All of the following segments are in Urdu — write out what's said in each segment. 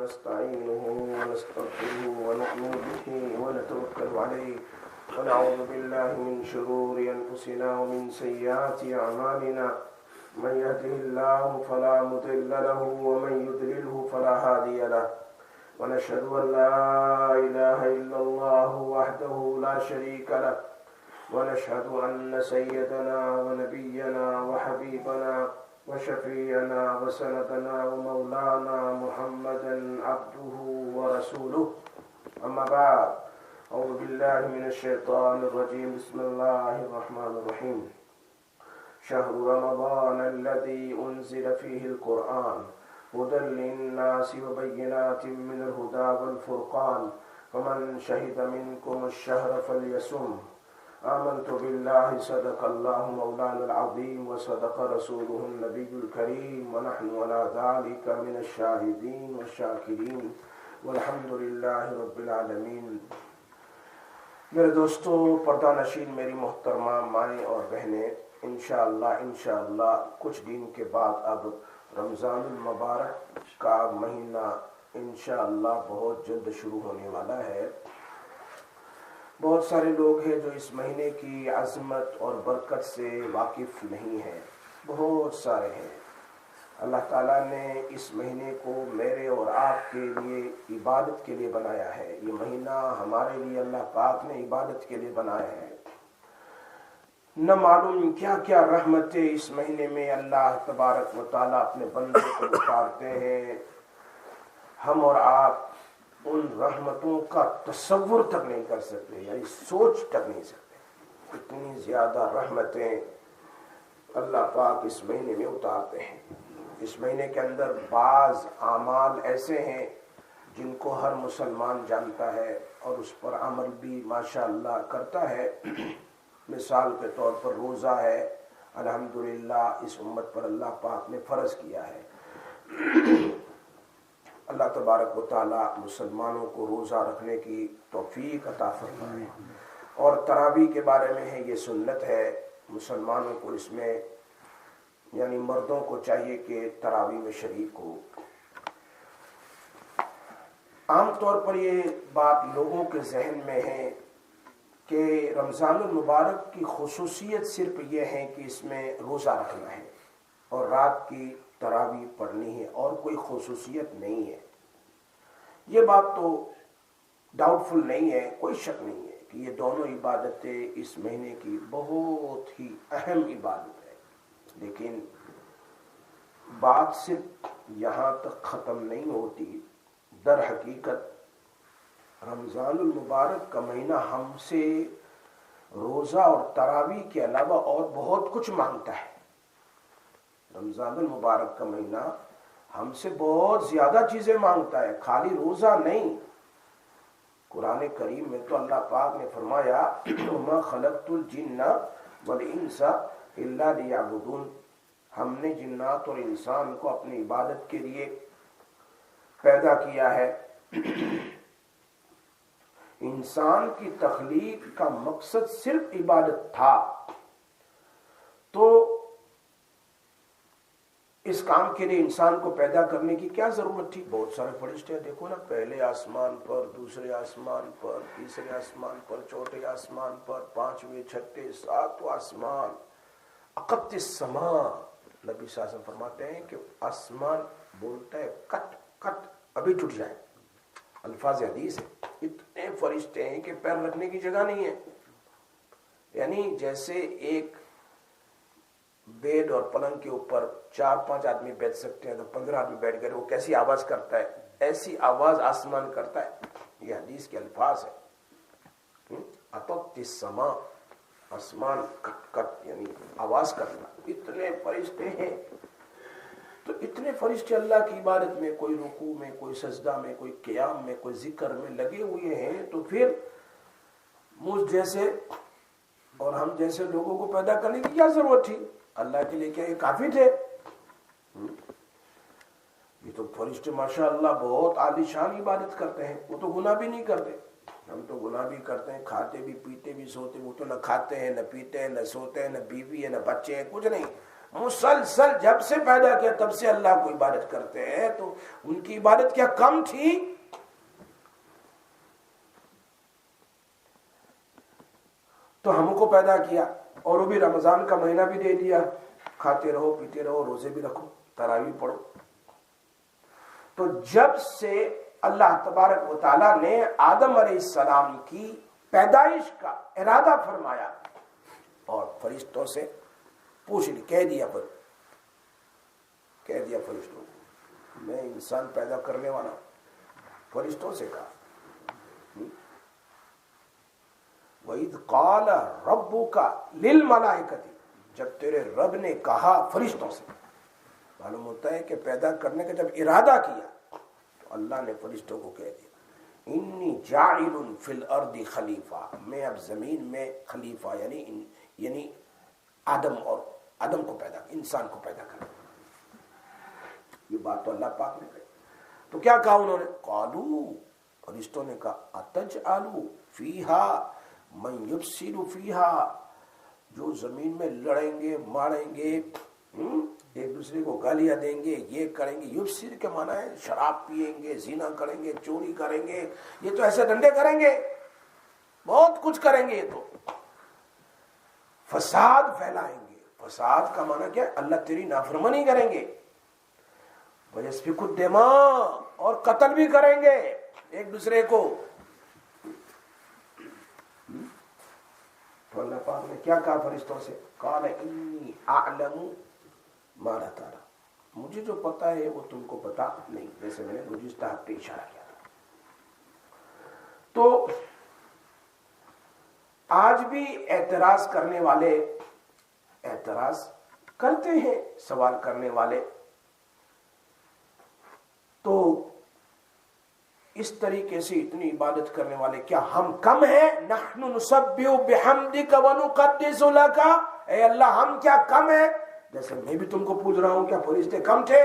ونستعينه ونستغفره ونؤمن به ونتوكل عليه ونعوذ بالله من شرور أنفسنا ومن سيئات أعمالنا من يهده الله فلا مضل له ومن يضلله فلا هادي له ونشهد أن لا إله إلا الله وحده لا شريك له ونشهد أن سيدنا ونبينا وحبيبنا وشفيعنا وسندنا ومولانا محمدا عبده ورسوله أما بعد أعوذ بالله من الشيطان الرجيم بسم الله الرحمن الرحيم شهر رمضان الذي أنزل فيه القرآن هدى للناس وبينات من الهدى والفرقان فمن شهد منكم الشهر فليصم آمنت بالله صدق الله مولانا العظيم وصدق رسوله النبي الكريم ونحن على ذلك من الشاهدين والشاكرين والحمد لله رب العالمین۔ میرے دوستو، پردہ نشین میری محترمہ مائیں اور بہنیں، انشاءاللہ کچھ دن کے بعد اب رمضان المبارک کا مہینہ انشاءاللہ بہت جلد شروع ہونے والا ہے۔ بہت سارے لوگ ہیں جو اس مہینے کی عظمت اور برکت سے واقف نہیں ہیں، بہت سارے ہیں۔ اللہ تعالیٰ نے اس مہینے کو میرے اور آپ کے لیے عبادت کے لیے بنایا ہے۔ یہ مہینہ ہمارے لیے اللہ پاک نے عبادت کے لیے بنایا ہے۔ نہ معلوم کیا کیا رحمتیں اس مہینے میں اللہ تبارک و تعالیٰ اپنے بندے کو اتارتے ہیں، ہم اور آپ ان رحمتوں کا تصور تک نہیں کر سکتے، یعنی سوچ تک نہیں سکتے۔ اتنی زیادہ رحمتیں اللہ پاک اس مہینے میں اتارتے ہیں۔ اس مہینے کے اندر بعض اعمال ایسے ہیں جن کو ہر مسلمان جانتا ہے اور اس پر عمل بھی ماشاءاللہ کرتا ہے۔ مثال کے طور پر روزہ ہے، الحمدللہ اس امت پر اللہ پاک نے فرض کیا ہے۔ اللہ تبارک و تعالیٰ مسلمانوں کو روزہ رکھنے کی توفیق عطا فرمائے۔ اور تراویح کے بارے میں ہے، یہ سنت ہے مسلمانوں کو، اس میں یعنی مردوں کو چاہیے کہ تراویح میں شریک ہو۔ عام طور پر یہ بات لوگوں کے ذہن میں ہے کہ رمضان المبارک کی خصوصیت صرف یہ ہے کہ اس میں روزہ رکھنا ہے اور رات کی تراویح پڑھنی ہے، اور کوئی خصوصیت نہیں ہے۔ یہ بات تو ڈاؤٹ فل نہیں ہے، کوئی شک نہیں ہے کہ یہ دونوں عبادتیں اس مہینے کی بہت ہی اہم عبادت ہے، لیکن بات صرف یہاں تک ختم نہیں ہوتی۔ در حقیقت رمضان المبارک کا مہینہ ہم سے روزہ اور تراویح کے علاوہ اور بہت کچھ مانگتا ہے۔ رمضان المبارک کا مہینہ ہم سے بہت زیادہ چیزیں مانگتا ہے، خالی روزہ نہیں۔ قرآن کریم میں تو اللہ پاک نے فرمایا وَمَا خَلَقْتُ الْجِنَّ وَالْإِنسَ إِلَّا لِيَعْبُدُونَ، ہم نے جنات اور انسان کو اپنی عبادت کے لیے پیدا کیا ہے۔ انسان کی تخلیق کا مقصد صرف عبادت تھا، تو اس کام کے لیے انسان کو پیدا کرنے کی کیا ضرورت تھی؟ بہت سارے فرشتے دیکھو نا، پہلے آسمان پر، دوسرے آسمان پر، تیسرے آسمان پر، چوتھے آسمان پر، پانچویں، چھٹے، ساتواں آسمان، اقت السماء۔ نبی صلی اللہ علیہ وسلم فرماتے ہیں کہ آسمان بولتا ہے کٹ کٹ ابھی ٹوٹ جائے، الفاظ حدیث ہے۔ اتنے فرشتے ہیں کہ پیر رکھنے کی جگہ نہیں ہے، یعنی جیسے ایک بیڈ اور پلنگ کے اوپر 4-5 آدمی بیٹھ سکتے ہیں تو 15 آدمی بیٹھ گئے، وہ کیسی آواز کرتا ہے، ایسی آواز آسمان کرتا ہے۔ یہ حدیث کے الفاظ ہے۔ اطت السماء، آسمان کٹ کٹ یعنی آواز کرنا۔ اتنے فرشتے ہیں، تو اتنے فرشتے اللہ کی عبادت میں، کوئی رکوع میں، کوئی سجدہ میں، کوئی قیام میں، کوئی ذکر میں لگے ہوئے ہیں، تو پھر مجھ جیسے اور ہم جیسے لوگوں کو پیدا کرنے کی کیا ضرورت تھی؟ اللہ کے لیے کیا یہ کافی تھے؟ یہ تو فرشتے ماشاءاللہ بہت عالی شان عبادت کرتے ہیں، وہ تو گناہ بھی نہیں کرتے۔ ہم تو گناہ بھی کرتے ہیں، کھاتے بھی، پیتے بھی، سوتے، وہ تو نہ کھاتے ہیں، نہ پیتے ہیں، نہ سوتے ہیں، نہ بیوی ہے، نہ بچے ہیں، کچھ نہیں، مسلسل جب سے پیدا کیا تب سے اللہ کو عبادت کرتے ہیں، تو ان کی عبادت کیا کم تھی؟ تو ہم کو پیدا کیا اور وہ بھی رمضان کا مہینہ بھی دے دیا، کھاتے رہو پیتے رہو، روزے بھی رکھو، تراویح پڑھو۔ تو جب سے اللہ تبارک و تعالیٰ نے آدم علیہ السلام کی پیدائش کا ارادہ فرمایا اور فرشتوں سے پوچھ لی، کہہ دیا فرشتوں کو میں انسان پیدا کرنے والا ہوں، فرشتوں سے کہا وَإِذْ قَالَ رَبُّكَ لِلْمَلَائِكَةِ، جب تیرے رب نے کہا فرشتوں سے، معلوم ہوتا ہے کہ پیدا کرنے کا جب ارادہ کیا تو اللہ نے فرشتوں کو کہہ دیا انی جاعل فی الارض خلیفہ، میں اب زمین میں خلیفہ یعنی آدم کو پیدا، انسان کو پیدا کرنا۔ یہ بات تو اللہ پاک نے کہی، تو کیا کہا انہوں نے؟ قالوا، فرشتوں نے کہا اتجعل فیہا من یفسد فیہا، جو زمین میں لڑیں گے ماریں گے، ایک دوسرے کو گالیاں دیں گے، یہ کریں گے، یفسد کے معنی ہے شراب پیئیں گے، زنا کریں گے، چوری کریں گے، یہ تو ایسے ڈنڈے کریں گے، بہت کچھ کریں گے، یہ تو فساد پھیلائیں گے۔ فساد کا معنی کیا ہے؟ اللہ تیری نافرمانی کریں گے، وَيَسْفِكُ الدِّمَاء، اور قتل بھی کریں گے ایک دوسرے کو۔ تو اللہ پاک نے کیا کہا فرشتوں سے؟ قَالَ إِنِّي أَعْلَمُ مَا لَا تَعْلَمُونَ، مجھے جو پتا ہے وہ تم کو پتا نہیں، جیسے میں نے گزشتہ ہفتے اشارہ کیا تھا۔ تو آج بھی اعتراض کرنے والے اعتراض کرتے ہیں، سوال کرنے والے، تو اس طریقے سے اتنی عبادت کرنے والے کیا ہم کم ہیں؟ نحن نسبح بحمدک ونقدس لک، اے اللہ ہم کیا کم ہیں؟ جیسے میں بھی تم کو پوچھ رہا ہوں کیا فرشتے کم تھے؟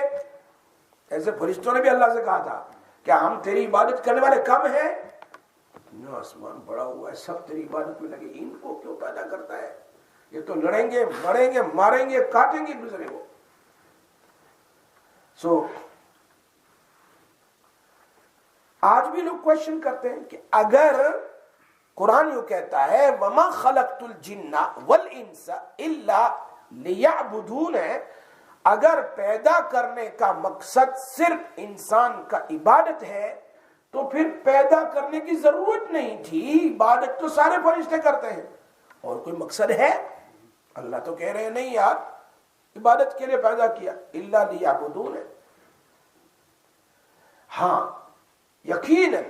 ایسے فرشتوں نے بھی اللہ سے کہا تھا کیا ہم تیری عبادت کرنے والے کم ہیں؟ آسمان بڑا ہوا ہے، سب تیری عبادت میں لگے، ان کو کیوں پیدا کرتا ہے؟ یہ تو لڑیں گے مریں گے ماریں گے کاٹیں گے ایک دوسرے کو۔ آج بھی لوگ کوشچن کرتے ہیں کہ اگر قرآن یوں کہتا ہے وَمَا خَلَقْتُ الْجِنَّ وَالْإِنسَ إِلَّا لِيَعْبُدُونَ، اگر پیدا کرنے کا مقصد صرف انسان کا عبادت ہے تو پھر پیدا کرنے کی ضرورت نہیں تھی، عبادت تو سارے فرشتے کرتے ہیں، اور کوئی مقصد ہے؟ اللہ تو کہہ رہے ہیں نہیں یار، عبادت کے لیے پیدا کیا، الا لیعبدون۔ ہاں یقیناً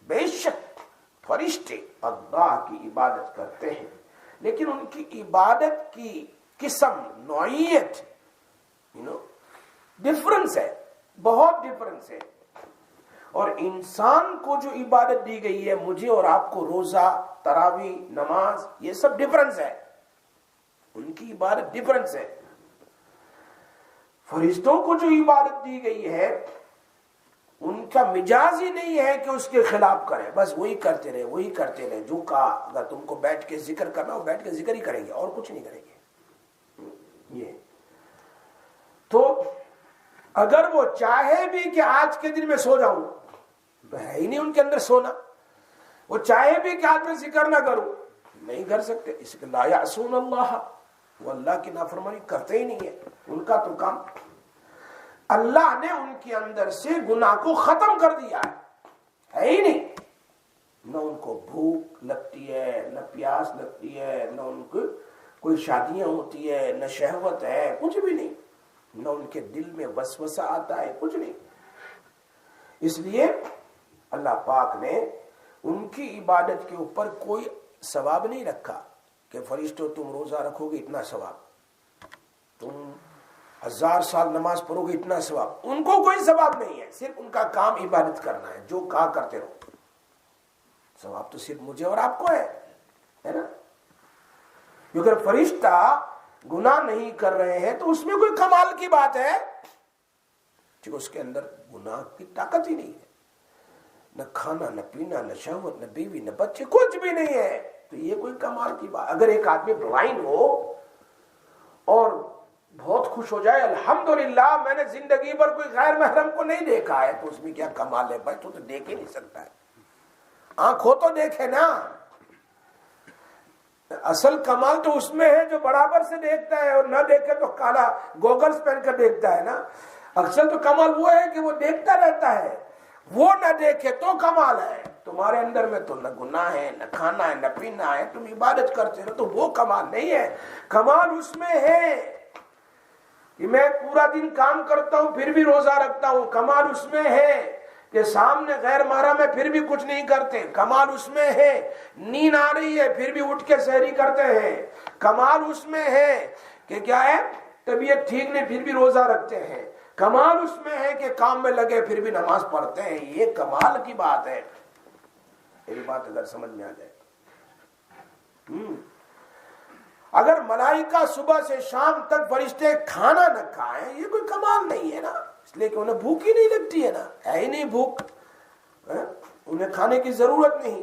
بے شک فرشتے اللہ کی عبادت کرتے ہیں، لیکن ان کی عبادت کی قسم، نوعیت ڈفرنس ہے، بہت ڈفرنس ہے۔ اور انسان کو جو عبادت دی گئی ہے، مجھے اور آپ کو روزہ، تراویح، نماز، یہ سب ڈفرنس ہے، ان کی عبادت ڈفرنس ہے۔ فرشتوں کو جو عبادت دی گئی ہے ان کا مجاز ہی نہیں ہے کہ اس کے خلاف کریں، بس وہی کرتے رہے وہی کرتے رہے، جو کہا اگر تم کو بیٹھ کے ذکر کرنا ہو بیٹھ کے ذکر ہی کریں گے اور کچھ نہیں کریں گے۔ یہ تو اگر وہ چاہے بھی کہ آج کے دن میں سو جاؤں، تو ہے ہی نہیں ان کے اندر سونا، وہ چاہے بھی کہ آج میں ذکر نہ کروں، نہیں کر سکتے، اس کے لا یعصون اللہ، وہ اللہ کی نافرمانی کرتے ہی نہیں ہے، ان کا تو کام، اللہ نے ان کے اندر سے گناہ کو ختم کر دیا ہے ہی نہیں، نہ ان کو بھوک لگتی ہے، نہ پیاس لگتی ہے، نہ ان کو کوئی شادیاں ہوتی ہے، نہ شہوت ہے، کچھ بھی نہیں، نہ ان کے دل میں وسوسہ آتا ہے، کچھ نہیں۔ اس لیے اللہ پاک نے ان کی عبادت کے اوپر کوئی ثواب نہیں رکھا کہ فرشتوں تم روزہ رکھو گے اتنا ثواب، تم 1000 سال نماز پڑھو گے اتنا ثواب، ان کو کوئی ثواب نہیں ہے، صرف ان کا کام عبادت کرنا ہے، جو کہا کرتے رہو، ثواب تو صرف مجھے اور آپ کو ہے نا؟ کیونکہ فرشتہ گناہ نہیں کر رہے ہیں تو اس میں کوئی کمال کی بات ہے، کیونکہ اس کے اندر گناہ کی طاقت ہی نہیں ہے، نہ کھانا نہ پینا نہ شہوت نہ بیوی نہ بچے، کچھ بھی نہیں ہے، تو یہ کوئی کمال کی بات؟ اگر ایک آدمی بلائنڈ ہو اور بہت خوش ہو جائے الحمدللہ میں نے زندگی پر کوئی غیر محرم کو نہیں دیکھا ہے، تو اس میں کیا کمال ہے بھائی؟ تو دیکھ ہی نہیں سکتا ہے، آنکھ ہو تو دیکھے نا۔ اصل کمال تو اس میں ہے جو برابر سے دیکھتا ہے، اور نہ دیکھے تو کالا گوگلز پہن کر دیکھتا ہے نا۔ اصل تو کمال وہ ہے کہ وہ دیکھتا رہتا ہے، وہ نہ دیکھے تو کمال ہے۔ تمہارے اندر میں تو نہ گناہ ہے، نہ کھانا ہے، نہ پینا ہے، تم عبادت کرتے ہو، تو وہ کمال نہیں ہے۔ کمال اس میں ہے کہ میں پورا دن کام کرتا ہوں پھر بھی روزہ رکھتا ہوں، کمال اس میں ہے کہ سامنے غیر محرم ہے پھر بھی کچھ نہیں کرتے، کمال اس میں ہے نیند آ رہی ہے پھر بھی اٹھ کے سحری کرتے ہیں، کمال اس میں ہے کہ کیا ہے طبیعت ٹھیک نہیں پھر بھی روزہ رکھتے ہیں، کمال اس میں ہے کہ کام میں لگے پھر بھی نماز پڑھتے ہیں۔ یہ کمال کی بات ہے۔ میری بات اگر سمجھ میں آ جائے، اگر ملائکہ صبح سے شام تک فرشتے کھانا نہ کھائیں، یہ کوئی کمال نہیں ہے نا، اس لیے کہ انہیں بھوک ہی نہیں لگتی ہے نا، ہے ہی نہیں بھوک، انہیں کھانے کی ضرورت نہیں،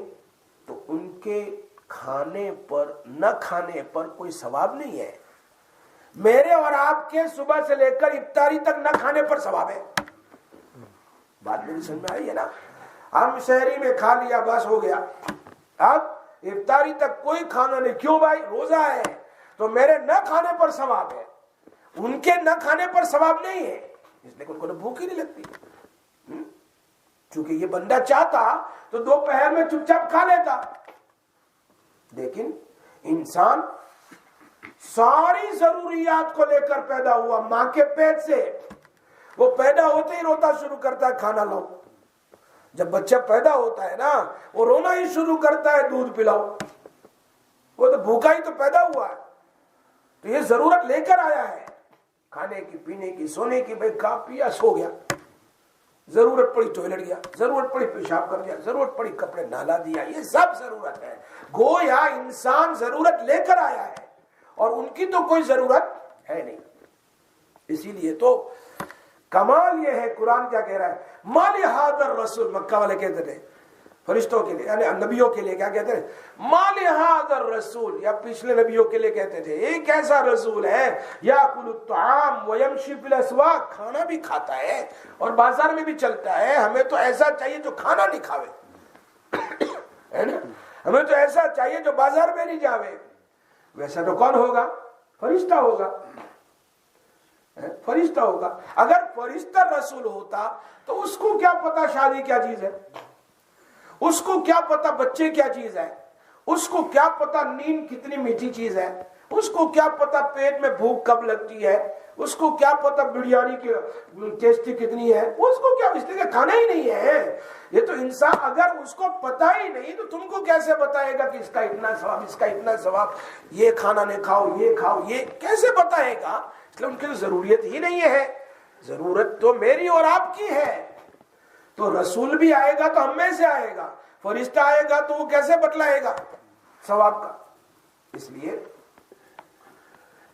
تو ان کے کھانے پر نہ کھانے پر کوئی ثواب نہیں ہے۔ میرے اور آپ کے صبح سے لے کر افطاری تک نہ کھانے پر ثواب ہے۔ بات میری سمجھ میں آئی ہے نا؟ ہم شہری میں کھا لیا بس ہو گیا، اب افطاری تک کوئی کھانا نہیں، کیوں بھائی؟ روزہ ہے، تو میرے نہ کھانے پر ثواب ہے، ان کے نہ کھانے پر ثواب نہیں ہے، اس لیے ان کو بھوک ہی نہیں لگتی۔ چونکہ یہ بندہ چاہتا تو دوپہر میں چپ چاپ کھا لیتا، لیکن انسان ساری ضروریات کو لے کر پیدا ہوا ماں کے پیٹ سے، وہ پیدا ہوتے ہی روتا شروع کرتا ہے کھانا لاؤ۔ جب بچہ پیدا ہوتا ہے نا وہ رونا ہی شروع کرتا ہے دودھ پلاؤ، وہ تو بھوکا ہی تو پیدا ہوا ہے، تو یہ ضرورت لے کر آیا ہے کھانے کی، پینے کی، سونے کی، بھائی کھا پیا سو گیا، ضرورت پڑی ٹوائلٹ گیا، ضرورت پڑی پیشاب کر دیا، ضرورت پڑی کپڑے نالا دیا، یہ سب ضرورت ہے۔ گویا انسان ضرورت لے کر آیا ہے اور ان کی تو کوئی ضرورت ہے نہیں۔ اسی لیے تو کمال یہ ہے، قرآن کیا کہہ رہا ہے؟ مال حاضر رسول، مکہ والے کہتے تھے فرشتوں کے لیے، یعنی نبیوں کے لیے کیا کہتے ہیں؟ مال حاضر رسول، یا پچھلے نبیوں کے لیے کہتے تھے ایک ایسا رسول ہے یاکل الطعام ویمشی فی الاسواق، کھانا بھی کھاتا ہے اور بازار میں بھی چلتا ہے، ہمیں تو ایسا چاہیے جو کھانا نہیں کھاوے، ہے نا؟ ہمیں تو ایسا چاہیے جو بازار میں نہیں جاوے۔ ویسا تو کون ہوگا؟ فرشتہ ہوگا، فرشتہ ہوگا۔ اگر فرشتہ رسول ہوتا تو اس کو کیا پتا شادی کیا چیز ہے، اس کو کیا پتا بچے کیا چیز ہے، اس کو کیا پتا نیند کتنی میٹھی چیز ہے، اس کو کیا پتا پیٹ میں بھوک کب لگتی ہے، اس کو کیا پتا بریانی کی ٹیسٹی کتنی ہے، اس کو کیا، اس لیے کہ کھانا ہی نہیں ہے۔ یہ تو انسان اگر اس کو پتا ہی نہیں تو تم کو کیسے بتائے گا کہ اس کا اتنا ثواب، اس کا اتنا ثواب، یہ کھانا نہیں کھاؤ، یہ کھاؤ، یہ کیسے بتائے گا؟ اس لیے ان کی ضروریت ہی نہیں ہے، ضرورت تو میری اور آپ کی ہے۔ تو رسول بھی آئے گا تو ہم میں سے آئے گا، فرشتہ آئے گا تو وہ کیسے بتلائے گا ثواب کا؟ اس لیے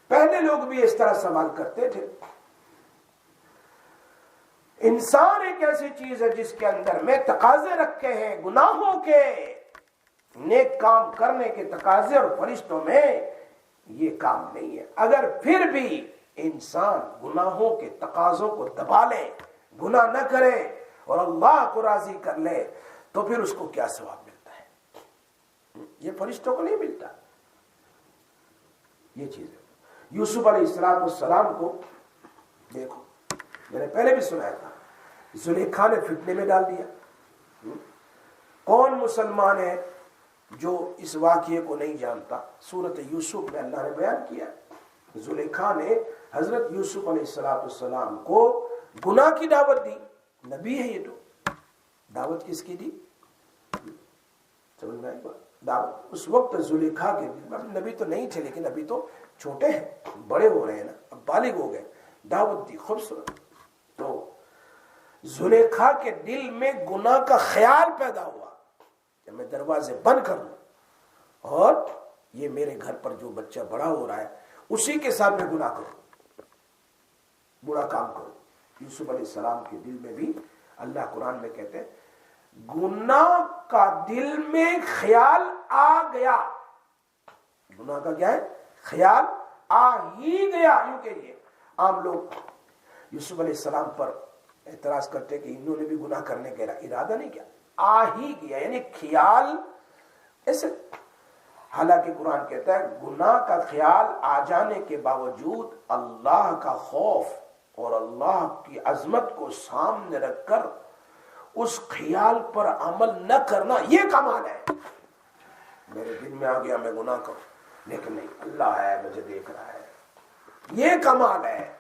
پہلے لوگ بھی اس طرح سوال کرتے تھے۔ انسان ایک ایسی چیز ہے جس کے اندر میں تقاضے رکھے ہیں گناہوں کے، نیک کام کرنے کے تقاضے، اور فرشتوں میں یہ کام نہیں ہے۔ اگر پھر بھی انسان گناہوں کے تقاضوں کو دبا لے، گناہ نہ کرے اور اللہ کو راضی کر لے، تو پھر اس کو کیا ثواب ملتا ہے؟ یہ فرشتوں کو نہیں ملتا۔ یہ چیز ہے۔ یوسف علیہ السلام کو دیکھو، میں نے پہلے بھی سنایا تھا، زلیخا نے فتنے میں ڈال دیا۔ کون مسلمان ہے جو اس واقعے کو نہیں جانتا؟ سورۃ یوسف میں اللہ نے بیان کیا، زلیخا نے حضرت یوسف علیہ السلام کو گناہ کی دعوت دی۔ نبی ہے یہ تو، دعوت کس کی دی؟ سمجھ میں آئی بات؟ دعوت اس وقت زلیخا کے، نبی تو نہیں تھے لیکن ابھی تو چھوٹے ہیں، بڑے ہو رہے ہیں نا، اب بالغ ہو گئے، دعوت دی خوبصورت۔ تو زلیخا کے دل میں گناہ کا خیال پیدا ہوا کہ میں دروازے بند کر لوں اور یہ میرے گھر پر جو بچہ بڑا ہو رہا ہے اسی کے ساتھ میں گناہ کروں، برا کام کروں۔ یوسف علیہ السلام کے دل میں بھی اللہ قرآن میں کہتے ہیں گناہ کا دل میں خیال آ گیا۔ گناہ کا کیا ہے؟ خیال آ ہی گیا، یوں کہیے عام لوگ یوسف علیہ السلام پر اعتراض کرتے کہ انہوں نے بھی گناہ کرنے کا ارادہ نہیں کیا، آ ہی گیا، یعنی خیال ایسے. حالانکہ قرآن کہتا ہے گناہ کا خیال آ جانے کے باوجود اللہ کا خوف اور اللہ کی عظمت کو سامنے رکھ کر اس خیال پر عمل نہ کرنا یہ کمال ہے. میرے دل میں آ گیا میں گناہ کروں، لیکن نہیں، اللہ ہے مجھے دیکھ رہا ہے، یہ کمال ہے.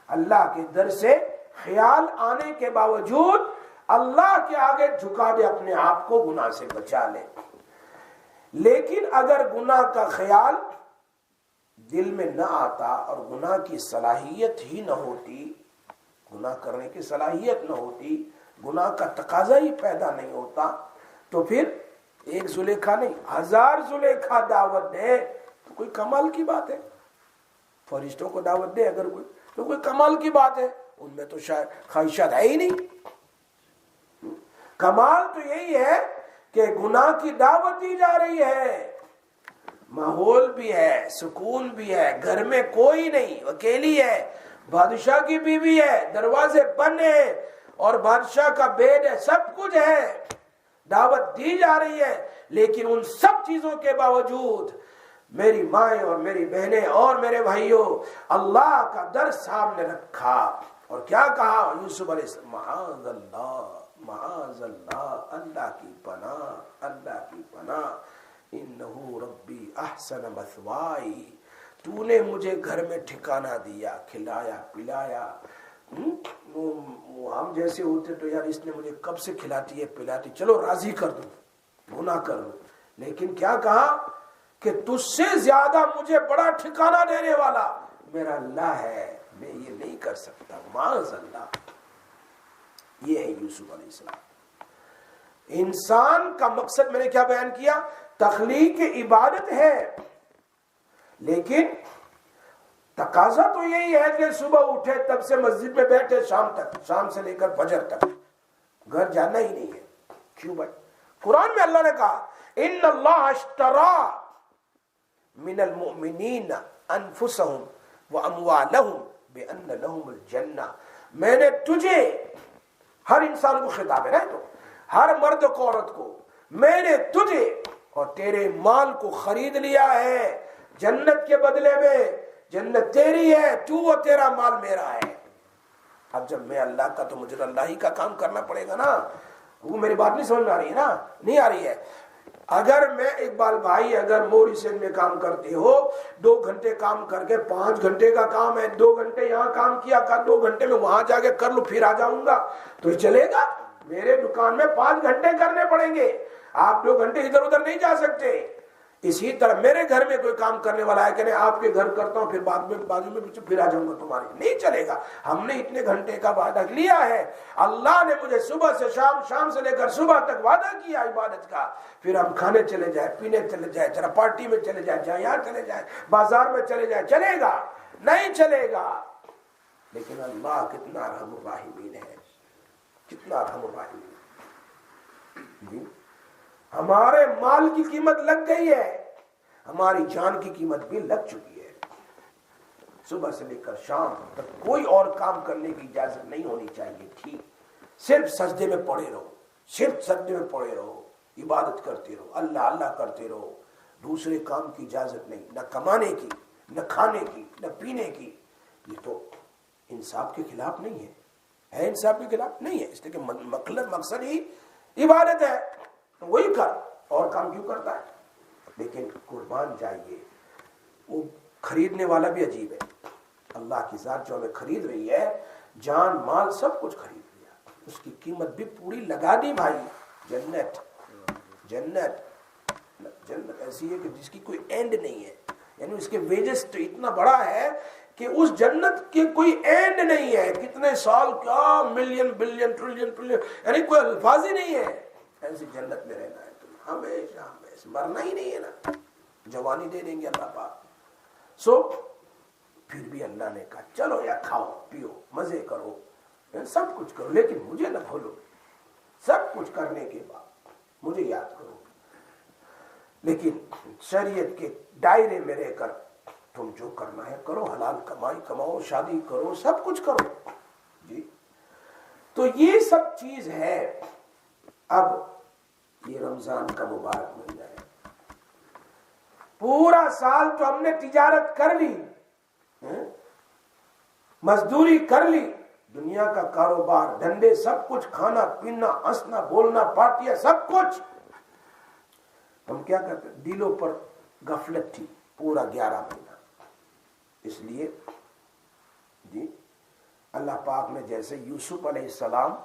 اللہ کے در سے خیال آنے کے باوجود اللہ کے آگے جھکا دے اپنے آپ کو، گناہ سے بچا لے. لیکن اگر گناہ کا خیال دل میں نہ آتا اور گناہ کی صلاحیت ہی نہ ہوتی، گناہ کرنے کی صلاحیت نہ ہوتی، گناہ کا تقاضا ہی پیدا نہیں ہوتا، تو پھر ایک زلیخا نہیں 1000 زلیخا دعوت دے تو کوئی کمال کی بات ہے. فرشتوں کو دعوت دے اگر کوئی تو کوئی کمال کی بات ہے، ان میں تو شاید خواہشات ہے ہی نہیں. کمال تو یہی ہے کہ گناہ کی دعوت دی جا رہی ہے، ماحول بھی ہے، سکون بھی ہے، گھر میں کوئی نہیں، اکیلی ہے، بادشاہ کی بیوی ہے، دروازے بند ہیں اور بادشاہ کا بیڈ ہے، سب کچھ ہے، دعوت دی جا رہی ہے. لیکن ان سب چیزوں کے باوجود میری مائیں اور میری بہنیں اور میرے بھائیوں اللہ کا در سامنے رکھا اور کیا کہا یوسف علیہ السلام، معاذ اللہ معاذ اللہ، اللہ کی پناہ، اللہ کی پناہ، انہو ربی احسن مثوائی، تو نے مجھے گھر میں ٹھکانہ دیا، کھلایا پلایا. ہم جیسے ہوتے تو یار اس نے مجھے کب سے کھلاتی ہے پلاتی، چلو راضی کر دوں، گناہ کر لوں. لیکن کیا کہا کہ تجھ سے زیادہ مجھے بڑا ٹھکانہ دینے والا میرا اللہ ہے، میں یہ نہیں کر سکتا، معاذ اللہ. یہ ہے یوسف علیہ السلام. انسان کا مقصد میں نے کیا بیان کیا، تخلیق عبادت ہے، لیکن تقاضا تو یہی ہے کہ صبح اٹھے تب سے مسجد میں بیٹھے شام تک، شام سے لے کر فجر تک، گھر جانا ہی نہیں ہے. کیوں بھائی؟ قرآن میں اللہ نے کہا ان اللہ اشترا من المؤمنین انفسهم واموالهم بان لهم الجنہ. میں نے تجھے، ہر انسان کو خطاب ہے نا، تو ہر مرد کو عورت کو، میں نے تجھے اور تیرے مال کو خرید لیا ہے جنت کے بدلے میں. جنت تیری ہے، تو اور تیرا مال میرا ہے. اب جب میں اللہ کا تو مجھے اللہ ہی کا کام کرنا پڑے گا نا. وہ میری بات نہیں سمجھ میں آ رہی ہے نا؟ نہیں آ رہی ہے. اگر میں اقبال بھائی اگر موریشن میں کام کرتے ہو، 2 گھنٹے کام کر کے 5 گھنٹے کا کام ہے، 2 گھنٹے یہاں کام کیا کر، 2 گھنٹے میں وہاں جا کے کر لوں پھر آ جاؤں گا، تو چلے گا؟ میرے دکان میں 5 گھنٹے کرنے پڑیں گے، آپ 2 گھنٹے ادھر ادھر نہیں جا سکتے. اسی طرح میرے گھر میں کوئی کام کرنے والا ہے کہ نہیں آپ کے گھر کرتا ہوں پھر بعد میں بازو میں پھر آ جاؤں گا تمہارے، نہیں چلے گا. ہم نے اتنے گھنٹے کا وعدہ لیا ہے، اللہ نے مجھے صبح سے شام، شام سے لے کر صبح تک وعدہ کیا عبادت کا. پھر ہم کھانے چلے جائیں، پینے چلے جائیں، ذرا پارٹی میں چلے جائیں، جہاں یہاں چلے جائیں، بازار میں چلے جائیں، چلے گا؟ نہیں چلے گا. لیکن اللہ کتنا ارحم الراحمین ہے، کتنا ارحم الراحمین. جی ہمارے مال کی قیمت لگ گئی ہے، ہماری جان کی قیمت بھی لگ چکی ہے. صبح سے لے کر شام تک کوئی اور کام کرنے کی اجازت نہیں ہونی چاہیے. ٹھیک، صرف سجدے میں پڑے رہو، صرف سجدے میں پڑے رہو، عبادت کرتے رہو، اللہ اللہ کرتے رہو. دوسرے کام کی اجازت نہیں، نہ کمانے کی، نہ کھانے کی، نہ پینے کی. یہ تو انصاف کے خلاف نہیں ہے انصاف کے خلاف نہیں ہے. اس لیے کہ مقصد ہی عبادت ہے، وہی کر، اور کام کیوں کرتا ہے؟ لیکن قربان جائیے، وہ خریدنے والا بھی عجیب ہے. اللہ کی ذات جو ہمیں خرید رہی ہے، جان مال سب کچھ خرید لیا، اس کی قیمت بھی پوری لگا دی بھائی. جنت جنت جنت ایسی ہے کہ جس کی کوئی اینڈ نہیں ہے، یعنی اس کے ویجز تو اتنا بڑا ہے کہ اس جنت کی کوئی اینڈ نہیں ہے. کتنے سال، کیا ملین بلین ٹریلین، یعنی کوئی الفاظ ہی نہیں ہے. ایسی جنت میں رہنا ہے تو ہمیشہ ہمیشہ، مرنا ہی نہیں ہے نا، جوانی دے دیں گے اللہ پاک. پھر بھی اللہ نے کہا چلو یا کھاؤ پیو مزے کرو، سب کچھ کرو، لیکن مجھے نہ بھولو. سب کچھ کرنے کے بعد مجھے یاد کرو. لیکن شریعت کے دائرے میں رہ کر تم جو کرنا ہے کرو، حلال کمائی کماؤ، شادی کرو، سب کچھ کرو جی۔ تو یہ سب چیز ہے۔ اب یہ رمضان کا مبارک مہینہ ہے، پورا سال تو ہم نے تجارت کر لی، مزدوری کر لی، دنیا کا کاروبار، دھندے، سب کچھ، کھانا پینا، ہنسنا بولنا، پارٹیاں، سب کچھ۔ ہم کیا کرتے؟ دلوں پر غفلت تھی پورا 11 مہینہ۔ اس لیے جی اللہ پاک نے جیسے یوسف علیہ السلام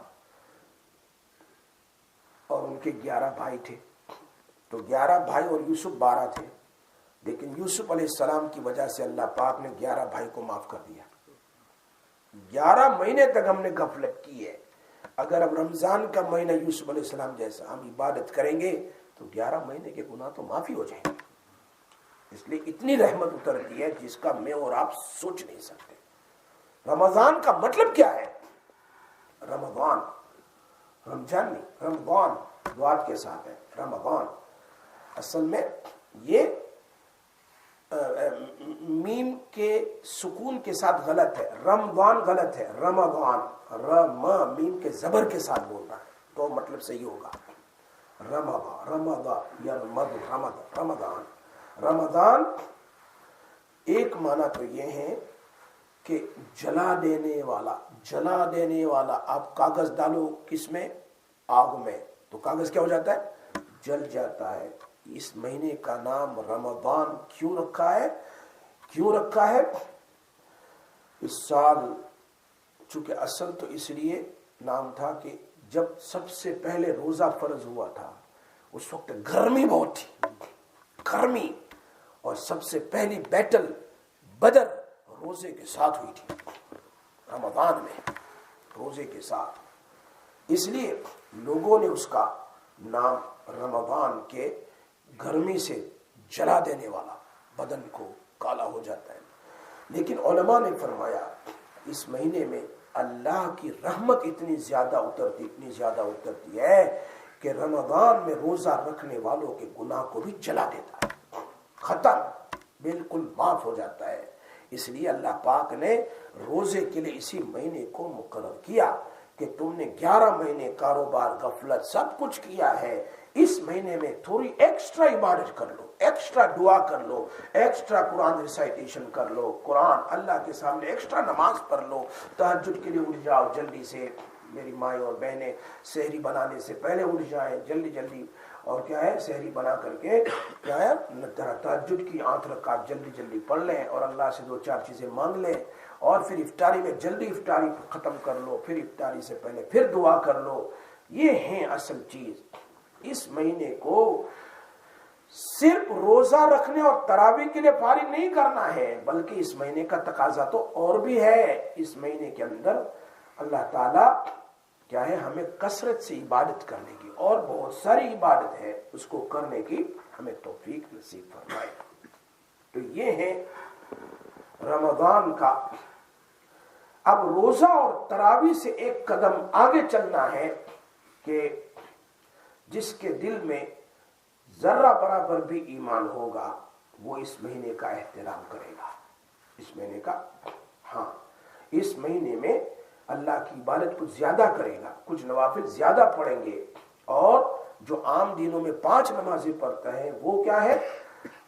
اور ان کے 11 بھائی تھے، تو 11 بھائی اور یوسف 12 تھے، لیکن یوسف علیہ السلام کی وجہ سے اللہ پاک نے 11 بھائی کو معاف کر دیا۔ 11 مہینے تک ہم نے غفلت کی ہے۔ اگر اب رمضان کا مہینہ یوسف علیہ السلام جیسا ہم عبادت کریں گے تو 11 مہینے کے گناہ تو معافی ہو جائیں گے۔ اس لیے اتنی رحمت اترتی ہے جس کا میں اور آپ سوچ نہیں سکتے۔ رمضان کا مطلب کیا ہے؟ رمضان، رمضان نہیں، رمضان دعات کے ساتھ ہے۔ رمضان اصل میں یہ میم کے سکون کے ساتھ غلط ہے، رمضان غلط ہے، رمضان، رم میم کے زبر کے ساتھ بولنا ہے تو مطلب صحیح ہوگا۔ رمضان، رمضان یا رمضان، رمضان ایک معنی تو یہ ہے کہ جلا دینے والا، جلا دینے والا۔ آپ کاغذ ڈالو کس میں؟ آگ میں، تو کاغذ کیا ہو جاتا ہے؟ جل جاتا ہے۔ اس مہینے کا نام رمضان کیوں رکھا ہے؟ کیوں رکھا ہے؟ اس سال چونکہ اصل تو اس لیے نام تھا کہ جب سب سے پہلے روزہ فرض ہوا تھا اس وقت گرمی بہت تھی، گرمی، اور سب سے پہلی بیٹل بدر روزے کے ساتھ ہوئی تھی، رمضان میں روزے کے ساتھ۔ اس لیے لوگوں نے اس کا نام رمضان کے گرمی سے جلا دینے والا، بدن کو کالا ہو جاتا ہے۔ لیکن علماء نے فرمایا اس مہینے میں اللہ کی رحمت اتنی زیادہ اترتی ہے کہ رمضان میں روزہ رکھنے والوں کے گناہ کو بھی جلا دیتا ہے، ختم، بالکل معاف ہو جاتا ہے۔ اس لیے اللہ پاک نے روزے کے لیے اسی مہینے کو مقرر کیا کہ تم نے 11 مہینے کاروبار، غفلت، سب کچھ کیا ہے، اس مہینے میں تھوڑی ایکسٹرا عبادت کر لو، ایکسٹرا دعا کر لو، ایکسٹرا قرآن ریسائٹیشن کر لو، قرآن اللہ کے سامنے ایکسٹرا نماز پڑھ لو، تہجد کے لیے اٹھ جاؤ جلدی سے۔ میری مائیں اور بہنیں سحری بنانے سے پہلے اٹھ جائیں جلدی جلدی، اور کیا ہے، سحری بنا کر کے کیا ہے تہجد کی 8 رکعت جلدی جلدی پڑھ لیں اور اللہ سے 2-4 چیزیں مانگ لیں، اور پھر افطاری میں جلدی افطاری ختم کر لو، پھر افطاری سے پہلے پھر دعا کر لو۔ یہ ہیں اصل چیز۔ اس مہینے کو صرف روزہ رکھنے اور تراویح کے لیے فارغ نہیں کرنا ہے، بلکہ اس مہینے کا تقاضا تو اور بھی ہے۔ اس مہینے کے اندر اللہ تعالیٰ کیا ہے، ہمیں کثرت سے عبادت کرنے کی، اور بہت ساری عبادت ہے، اس کو کرنے کی ہمیں توفیق نصیب فرمائے۔ تو یہ ہے رمضان کا۔ اب روزہ اور تراویح سے ایک قدم آگے چلنا ہے کہ جس کے دل میں ذرہ برابر بھی ایمان ہوگا وہ اس مہینے کا احترام کرے گا۔ اس مہینے کا، ہاں، اس مہینے میں اللہ کی عبادت کچھ زیادہ کرے گا، کچھ نوافل زیادہ پڑھیں گے، اور جو عام دنوں میں 5 نمازیں پڑھتا ہے وہ کیا ہے،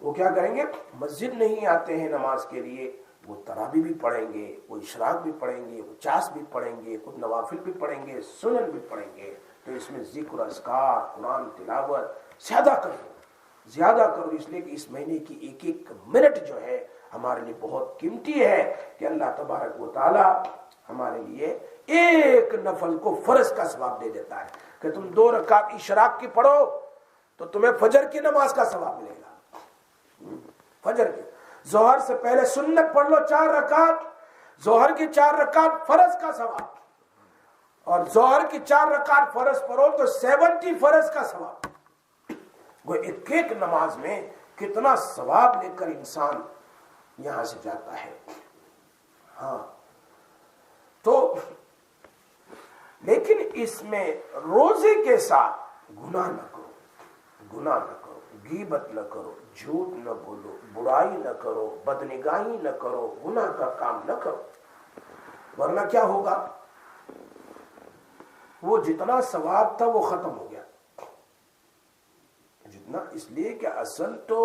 وہ کیا کریں گے، مسجد نہیں آتے ہیں نماز کے لیے، وہ تراویح بھی پڑھیں گے، وہ اشراق بھی پڑھیں گے، وہ چاس بھی پڑھیں گے، کچھ نوافل بھی پڑھیں گے، سنن بھی پڑھیں گے۔ تو اس میں ذکر، اذکار، قرآن تلاوت زیادہ کرو، اس لیے کہ اس مہینے کی ایک ایک منٹ جو ہے ہمارے لیے بہت قیمتی ہے، کہ اللہ تبارک و تعالی ہمارے لیے ایک نفل کو فرض کا ثواب دے دیتا ہے، کہ تم 2 رکعت اشراق کی پڑھو تو تمہیں فجر کی نماز کا ثواب ملے گا۔ فجر کی، ظہر سے پہلے سنت پڑھ لو 4 رکعت، ظہر کی 4 رکعت فرض کا ثواب، اور ظہر کی 4 رکعت فرض پڑھو تو 70 فرض کا ثواب۔ وہ ایک ایک نماز میں کتنا ثواب لے کر انسان یہاں سے جاتا ہے۔ ہاں، تو لیکن اس میں روزے کے ساتھ گناہ نہ کرو، غیبت نہ کرو، جھوٹ نہ بولو، برائی نہ کرو، بدنگاہی نہ کرو، گناہ کا کام نہ کرو، ورنہ کیا ہوگا؟ وہ جتنا ثواب تھا وہ ختم ہو گیا جتنا، اس لیے کہ اصل تو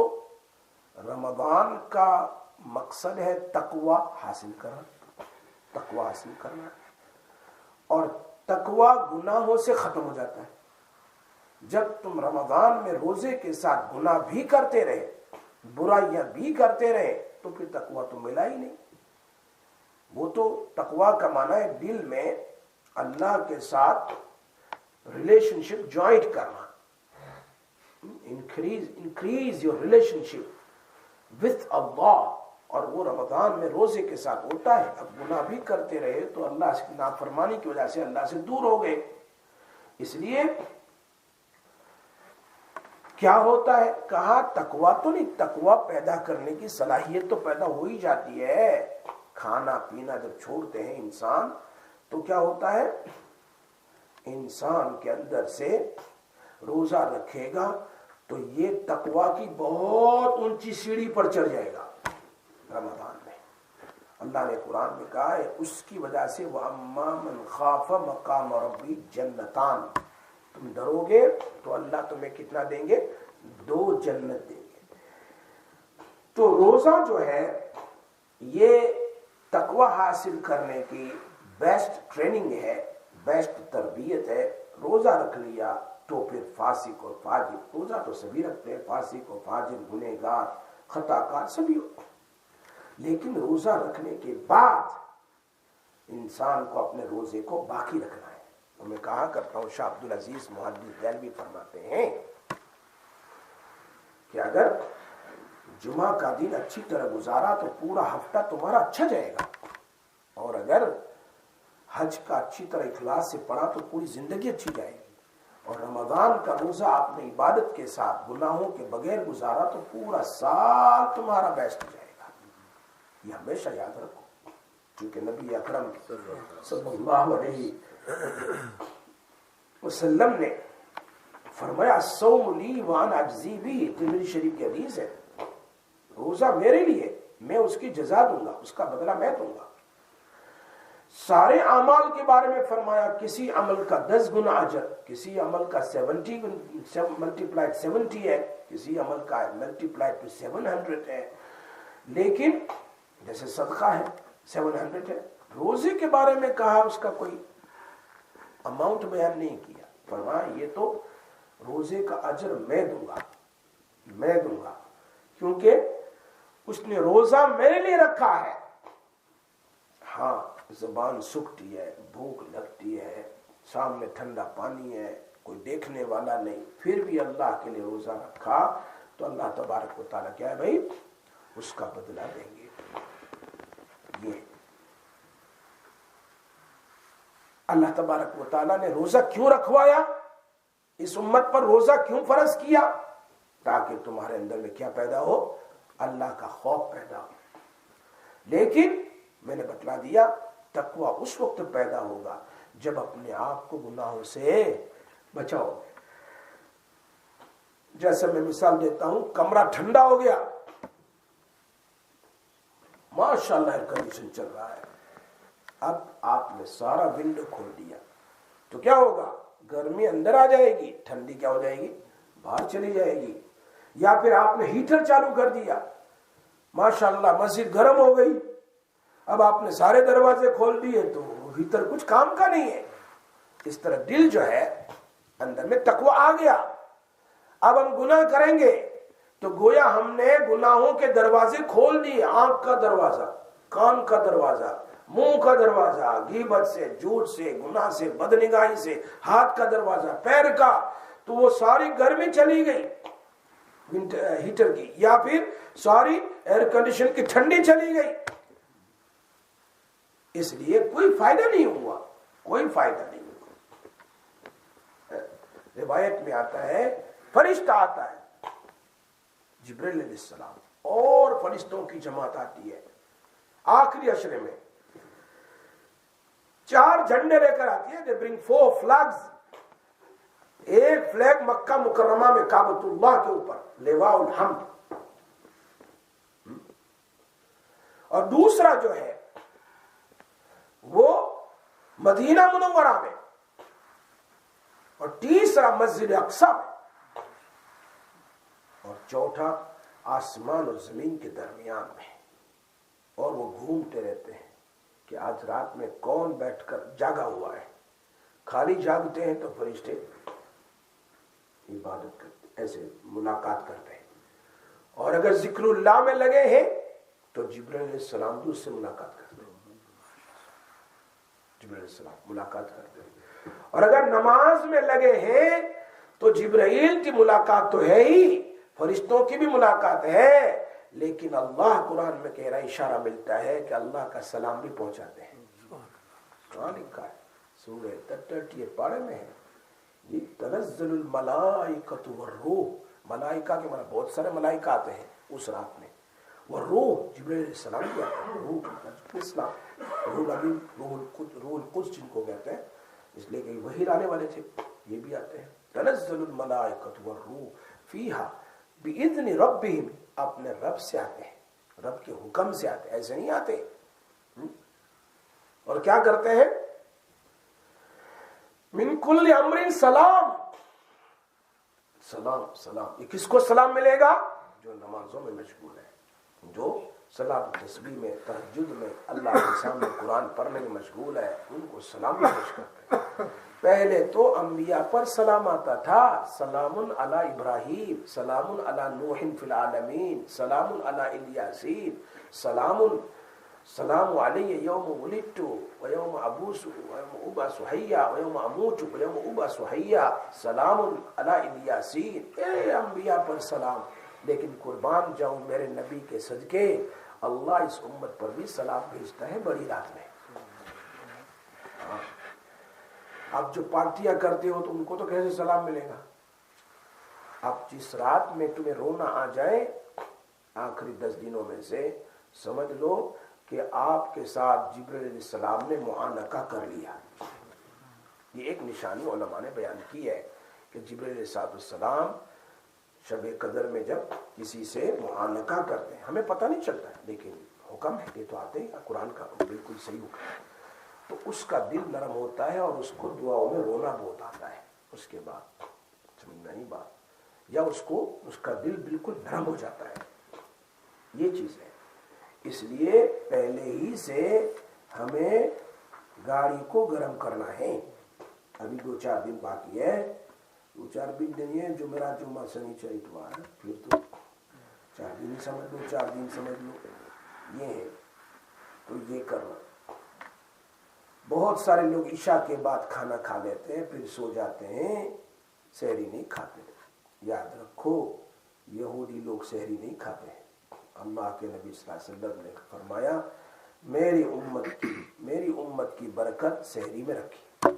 رمضان کا مقصد ہے تقوی حاصل کرنا، تقوی حاصل کرنا، اور تقوی گناہوں سے ختم ہو جاتا ہے۔ جب تم رمضان میں روزے کے ساتھ گناہ بھی کرتے رہے، برائیاں بھی کرتے رہے، تو پھر تقوی تو ملا ہی نہیں۔ وہ تو تقوی کا معنی ہے دل میں اللہ کے ساتھ ریلیشن شپ جوائنٹ کرنا، increase your relationship with Allah, اور وہ رمضان میں روزے کے ساتھ ہوتا ہے۔ اب گناہ بھی کرتے رہے تو اللہ کی نافرمانی کی وجہ سے اللہ سے دور ہو گئے، اس لیے کیا ہوتا ہے؟ کہا تقوی تو نہیں، تقوی پیدا کرنے کی صلاحیت تو پیدا ہو ہی جاتی ہے۔ کھانا پینا جب چھوڑتے ہیں انسان تو کیا ہوتا ہے؟ انسان کے اندر سے روزہ رکھے گا تو یہ تقوی کی بہت اونچی سیڑھی پر چڑھ جائے گا رمضان میں۔ اللہ نے قرآن میں کہا ہے اس کی وجہ سے وَأَمَّا مَنْ خَافَ مَقَامَ رَبِّهِ جَنَّتَانِ، تم ڈرو گے تو اللہ تمہیں کتنا دیں گے؟ 2 جنت دیں گے۔ تو روزہ جو ہے یہ تقوی حاصل کرنے کی بیسٹ ٹریننگ ہے، بیسٹ تربیت ہے۔ روزہ رکھ لیا تو پھر فاسق اور فاجر، روزہ تو سبھی رکھتے ہیں، فاسق اور فاجر، گنہگار، خطا کار سبھی ہوتے ہیں، لیکن روزہ رکھنے کے بعد انسان کو اپنے روزے کو باقی رکھنا ہے۔ تو میں کہا کرتا ہوں، شاہ عبدالعزیز محدث دہلوی فرماتے ہیں کہ اگر جمعہ کا دن اچھی طرح گزارا تو پورا ہفتہ تمہارا اچھا جائے گا، اور اگر حج کا اچھی طرح اخلاص سے پڑھا تو پوری زندگی اچھی جائے گی، اور رمضان کا روزہ آپ نے عبادت کے ساتھ گناہوں کے بغیر گزارا تو پورا سال تمہارا بیسٹ جائے گا۔ یہ ہمیشہ یاد رکھو، کیونکہ نبی اکرم صلی اللہ علیہ وسلم نے فرمایا الصوم لی وانا اجزی بہ، ترمذی شریف کی حدیث ہے، روزہ میرے لیے، میں اس کی جزا دوں گا، اس کا بدلہ میں دوں گا۔ سارے اعمال کے بارے میں فرمایا کسی عمل کا 10 گنا اجر، کسی عمل کا 70 ملٹیپلائڈ 70 ہے، کسی عمل کا ملٹیپلائڈ 700 ہے، لیکن جیسے صدقہ ہے 700 ہے۔ روزے کے بارے میں کہا اس کا کوئی اماؤنٹ بیان نہیں کیا، فرمایا یہ تو روزے کا اجر میں دوں گا، میں دوں گا، کیونکہ اس نے روزہ میرے لیے رکھا ہے۔ ہاں زبان سکتی ہے، بھوک لگتی ہے، سامنے ٹھنڈا پانی ہے، کوئی دیکھنے والا نہیں، پھر بھی اللہ کے لیے روزہ رکھا تو اللہ تبارک و تعالیٰ کیا ہے بھائی، اس کا بدلہ دیں گے۔ یہ اللہ تبارک و تعالیٰ نے روزہ کیوں رکھوایا، اس امت پر روزہ کیوں فرض کیا؟ تاکہ تمہارے اندر میں کیا پیدا ہو؟ اللہ کا خوف پیدا ہو۔ لیکن میں نے بتلا دیا تقوی اس وقت پیدا ہوگا جب اپنے آپ کو گناہوں سے بچاؤ۔ جیسے میں مثال دیتا ہوں، کمرہ ٹھنڈا ہو گیا، ماشاءاللہ ایئر کنڈیشن چل رہا ہے، اب آپ نے سارا ونڈو کھول دیا تو کیا ہوگا؟ گرمی اندر آ جائے گی، ٹھنڈی کیا ہو جائے گی؟ باہر چلی جائے گی۔ یا پھر آپ نے ہیٹر چالو کر دیا، ماشاءاللہ مسجد گرم ہو گئی، اب آپ نے سارے دروازے کھول دیے تو ہیٹر کچھ کام کا نہیں ہے۔ اس طرح دل جو ہے اندر میں تقوی آ گیا، اب ہم گناہ کریں گے تو گویا ہم نے گناہوں کے دروازے کھول دیے، آنکھ کا دروازہ، کان کا دروازہ، منہ کا دروازہ، غیبت سے، جھوٹ سے، گناہ سے، بدنگاہی سے، ہاتھ کا دروازہ، پیر کا، تو وہ ساری گرمی چلی گئی ہیٹر کی، یا پھر ساری ایئر کنڈیشن کی ٹھنڈی چلی گئی۔ اس لیے کوئی فائدہ نہیں ہوا، کوئی فائدہ نہیں ہوا۔ روایت میں آتا ہے فرشتہ آتا ہے جبریل علیہ السلام اور فرشتوں کی جماعت آتی ہے آخری عشرے میں، 4 جھنڈے لے کر آتی ہے، they bring 4 flags، ایک فلیگ مکہ مکرمہ میں کعبۃ اللہ کے اوپر لواء الحمد، اور دوسرا جو ہے وہ مدینہ منورہ میں، اور تیسرا مسجد اقصی میں، اور چوتھا آسمان اور زمین کے درمیان میں. اور وہ گھومتے رہتے ہیں کہ آج رات میں کون بیٹھ کر جاگا ہوا ہے. خالی جاگتے ہیں تو فرشتے عبادت کرتے، ایسے ملاقات کرتے ہیں. اور اگر ذکر اللہ میں لگے ہیں تو جبرائیل علیہ السلام بھی اس سے ملاقات کرتے ہیں. جبرائیل علیہ السلام ملاقات کرتے ہیں. اور اگر نماز میں لگے ہیں تو جبرائیل کی ملاقات تو ہے ہی، فرشتوں کی بھی ملاقات ہے، لیکن اللہ قرآن میں کہہ رہا ہے، اشارہ ملتا ہے کہ اللہ کا سلام بھی پہنچاتے ہیں. کہاں لکھا ہے؟ سورہ تٹٹ یہ پارے میں ہے. یہ تنزل الملائکۃ والروح، ملائکہ کے معنی بہت سارے ملائکہ آتے ہیں اس رات میں، والروح جبرائیل علیہ السلام بھی آتے ہیں. روح اسلام، روح الامین، روح القدس جن کو کہتے ہیں، اس لیے کہ وحی لانے والے تھے، یہ بھی آتے ہیں. تنزل الملائکۃ والروح فیہا بإذن ربہم، اپنے رب سے آتے ہیں، رب کے حکم سے آتے ہیں، ایسے نہیں آتے. اور کیا کرتے ہیں؟ من کل امر سلام، سلام سلام. یہ کس کو سلام ملے گا؟ جو نمازوں میں مشغول ہے، جو صلاۃ تسبیح میں، تہجد میں، اللہ کے سامنے قرآن پڑھنے میں مشغول ہے، ان کو سلام پیش کرتے ہیں. پہلے تو انبیاء پر سلام آتا تھا، سلام علی ابراہیم، سلام علی نوح فی العالمین، سلام علی الیاسین، سلام علی یوم ولدت و یوم ابوس و یوم ابعث حیا و یوم اموت و یوم ابعث حیا، سلام علی الیاسین. اے انبیاء پر سلام. لیکن قربان جاؤں میرے نبی کے صدقے، اللہ اس امت پر بھی سلام بھیجتا ہے بڑی رات میں. آپ جو پارٹیاں کرتے ہو تو ان کو تو کیسے سلام ملے گا؟ اب جس رات میں تمہیں رونا آ جائے آخری 10 دنوں میں سے، سمجھ لو کہ آپ کے ساتھ جبرائیل علیہ السلام نے معانقہ کر لیا. یہ ایک نشانی علماء نے بیان کی ہے کہ جبرائیل علیہ السلام شب قدر میں جب کسی سے معانقہ کرتے ہیں، ہمیں پتہ نہیں چلتا ہے لیکن حکم ہے، یہ تو آتے ہیں قرآن کا بالکل صحیح حکم ہے، تو اس کا دل نرم ہوتا ہے اور اس کو دعاؤں میں رونا بہت آتا ہے. اس کے بعد سمجھنا ہی بات، یا اس کا دل بالکل نرم ہو جاتا ہے. یہ چیز ہے. اس لیے پہلے ہی سے ہمیں گاڑی کو گرم کرنا ہے. ابھی 2-4 دن باقی ہے، 2-4 دن نہیں ہے، جو میرا جمعہ سنیچر اتوار ہے، پھر تو 4 دن ہی سمجھ لو، 4 دن سمجھ لو. یہ ہے تو یہ کرنا. بہت سارے لوگ عشاء کے بعد کھانا کھا لیتے ہیں پھر سو جاتے ہیں، سحری نہیں کھاتے. یاد رکھو یہودی لوگ سحری نہیں کھاتے ہیں. اللہ کے نبی صلی اللہ علیہ وسلم نے فرمایا میری امت کی برکت سحری میں رکھی.